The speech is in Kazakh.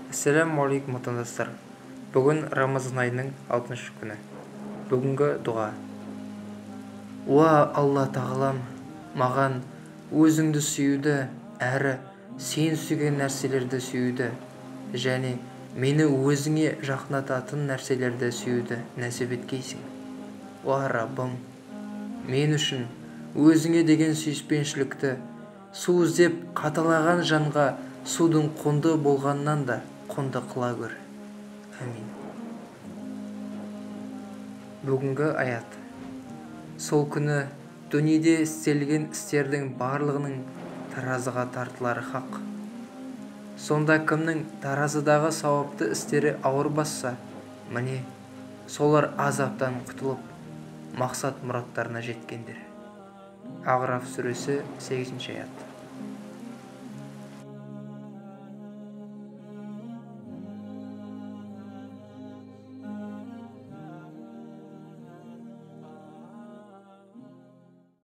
Ассалаумағалейкум отандастар. Бүгін Рамазан айының 6-шы күні. Бүгінгі дұға. Уа Алла тағалам, маған өзіңді сүюді, әрі сен сүйген нәрселерді сүюді, және мені өзіңе жақынататын нәрселерді сүюді нәсіп еткейсің. Уа Раббым, мен үшін өзіңе деген сүйіспеншілікті су іздеп қаталаған жанға судың құнды болғаннан да құнды қыла көр. Әмин. Бүгінгі аят. Сол күні дүниеде істелген істердің барлығының таразыға тартылары хақ. Сонда кімнің таразыдағы сауапты істері ауыр басса, міне солар азаптан құтылып, мақсат мұраттарына жеткендер. Ағраф сүресі 8-ші аят.